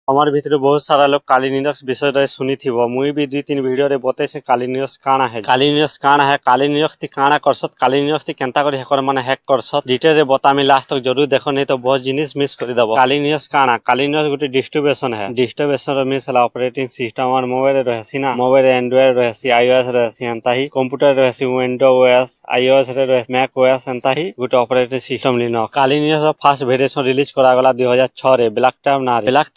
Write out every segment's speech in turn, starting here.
আমার ভিতরে বহুত সারা লোক কালি নিরক্স বিষয়টা শুনিথিব মুই বি দুই তিন ভিডিওরে বতেছে কালি নিরক্স কাଣା হে কালি নিরক্স তি কাଣା করছত কালি নিরক্স তি কেনতা করে হ্যাকর মানে হ্যাক করছত ডিটেলে বতামি লাস্ট তক জরুর দেখো नहीं तो बहुत जिनिस मिस कर दबो काली निरक्स काली निरक्स गोटे डिस्ट्रीब्यूशन है डिस्ट्रीब्यूशन मिस है ऑपरेटिंग सिस्टम और मोबाइल रहसी ना मोबाइल एंड्रॉइड रहसी आईओएस रहसी एंता ही कंप्यूटर रहसी विंडो ओएस आईओएस रहसी मैक ओएस एंता ही गोटे ऑपरेटिंग सिस्टम लिनक्स काली निरक्स फास्ट वेरिएशन रिलीज करा गला 2006 रे ब्लैक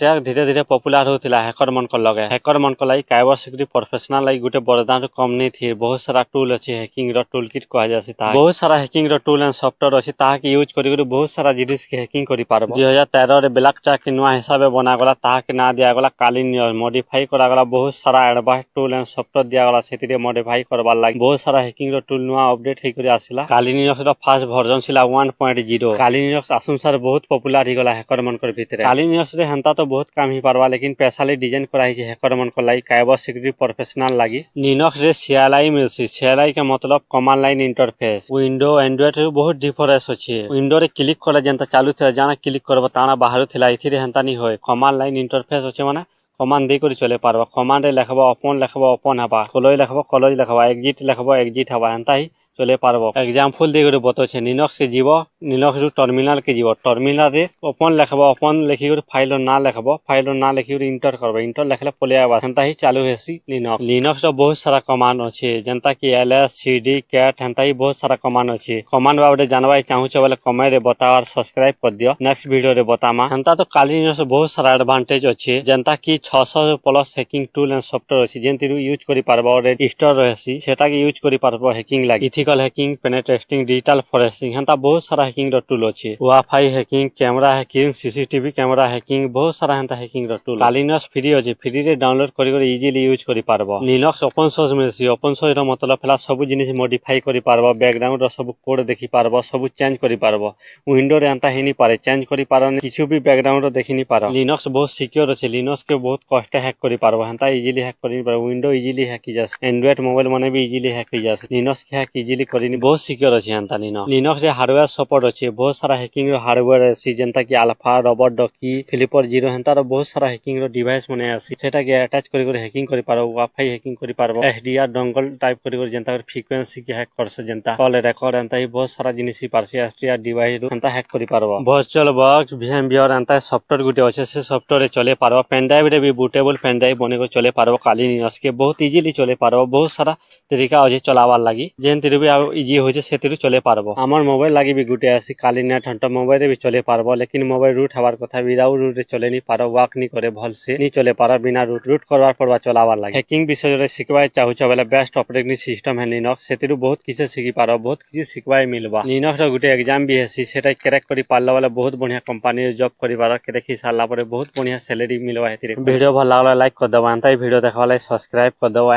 टैग धीरे धीरे पॉपुलर होता हैकर मन को लगे हैकर मन को लगी साइबर सिक्योरिटी प्रोफेशनल लगी गोटे वरदान कम नहीं थी बहुत सारा टूल अच्छे हैकिंग रो टूल किट कह जासी बहुत सारा हैकिंग रो टूल एंड सॉफ्टवेयर अच्छी ताकि यूज करी बहुत सारा जिनिस के हैकिंग करि पारबो 2013 रे ब्लैक टैग के नुआ हिसाब बना गला ताकि ना दिया गला काली निरक्स मॉडिफाई करा गला बहुत सारा एडवांस टूल एंड सॉफ्टवेयर दिया गला सेतिरे मॉडिफाई करबार लागि बहुत सारा हैकिंग रो टूल नुआ अपडेट हे करि आसिला काली निरक्स रो फर्स्ट वर्जन सिला 1.0 काली निरक्स आसुनसार बहुत पॉपुलर ही गला हैकर मन कर भितरे काली निरक्स रे हंता तो बहुत काम ही पारबा लेकिन स्पेशली डिजाइन कराई छे हैकर मन को लाई साइबर सिक्योरिटी प्रोफेशनल लागि लिनक्स रे CLI मिलसी CLI के मतलब command line interface window Android रे बहुत डिफरेंस अछि विंडो रे क्लिक करे जनता चालू थे जाना क्लिक करबो ताना बाहर थिला इथिरे हंता नि होय कमांड लाइन इंटरफेस अछि माने कमांड दे करी चले पारबा कमांड रे लिखबो ओपन हबा क्लोज लिखबो एग्जिट हबा हंता ही चले पारबो एग्जांपल दे गरे बतो छे लिनक्स के जीवो लिनक्स रु टर्मिनल के जीवो टर्मिनल रे ओपन लिखि गरे फाइल ना लिखि गरे इंटर करबो इंटर लिखले पले आबा हंता ही चालू हेसी लिनक्स रो बहुत सारा कमांड अछि जनता कि ls cd cat हंता ही बहुत सारा कमांड अछि कमांड बाबे जानबाई चाहू छे बोले कमेंट रे बताओ और सब्सक्राइब कर दियो नेक्स्ट वीडियो रे बतामा हंता तो काली लिनक्स बहुत सारा एडवांटेज अछि जनता कि 600 plus hacking tool and software अछि जेंतिरु यूज करि पारबो रजिस्टर रहसी सेटा के यूज करि पारबो हैकिंग लागि हैकिंग पेनिट्रेटिंग डिजिटल फॉरेंसिक हंता बहुत सारा हैकिंग रो टूल अछि WiFi hacking camera hacking CCTV camera hacking बहुत सारा हंता हैकिंग रो टूल काली निरक्स फ्री अछि फ्री रे डाउनलोड करि करि इजीली यूज करि पारबो लिनक्स ओपन सोर्स मिलसी ओपन सोर्स रो मतलब फेला सब जिनिस मॉडिफाई करि पारबो बैकग्राउंड रो सब कोड देखि पारबो सब चेंज करि पारबो विंडो रे हंता हेनी पारे चेंज करि पारन किछु भी बैकग्राउंड रो देखि नि पारो लिनक्स बहुत सिक्योर अछि लिनक्स के बहुत कष्ट हैक करि पारबो हंता इजीली हैक करि पारबो विंडो इजीली हैक कि जास एंड्रॉइड मोबाइल माने भी इजीली हैक कि जास लिनक्स के हैक इजीली करिनि बहुत सिक्योर अछि हंता लिनक्स रे हार्डवेयर सपोर्ट अछि बहुत सारा हैकिंग रो हार्डवेयर अछि जनता कि अल्फा रॉबर्ट डकी फ्लिपर 0 हंता रो बहुत सारा हैकिंग रो डिवाइस माने अछि सेटा के अटैच करि करि हैकिंग करि पारो वाईफाई हैकिंग करि पारो एचडीआर डोंगल टाइप करि करि जनता फ्रीक्वेंसी के हैक करस जनता कॉल रिकॉर्ड हंता ही बहुत सारा जिनिस पारसी एचडीआर डिवाइस हंता हैक करि पारो वर्चुअल बॉक्स VMware हंता सॉफ्टवेयर गुटे अछि से सॉफ्टवेयर चले पारो पेन ड्राइव रे भी बूटेबल पेन ड्राइव बने को चले पारो काली निरक्स के बहुत इजीली चले पारो बहुत सारा तरीका अछि चलावार लागि जेन तिरु भी इजी होय छे सेतिरु चले पारबो हमर मोबाइल लागि भी गुटे आसी काली नेट हंटा मोबाइल रे भी चले पारबो लेकिन मोबाइल रूट हवार कथा विदाउट रूट रे चले नि पारो वर्क नि करे भल से नि चले पारो बिना रूट करवार पड़वा चलावार लागि हैकिंग विषय रे सिखबाय चाहू छ बेला बेस्ट ऑपरेटिंग सिस्टम है लिनक्स सेतिरु बहुत किछ सिखि पारो बहुत किछ सिखबाय मिलबा लिनक्स रो गुटे एग्जाम भी हेसी सेटा क्रैक करि पारला वाला बहुत बढ़िया कंपनी रे जॉब करि पारो देखि साला परे बहुत बढ़िया सैलरी मिलबा हेतिरे वीडियो भल लागला लाइक कर दबा अंतै वीडियो देखवाले सब्सक्राइब कर दबा।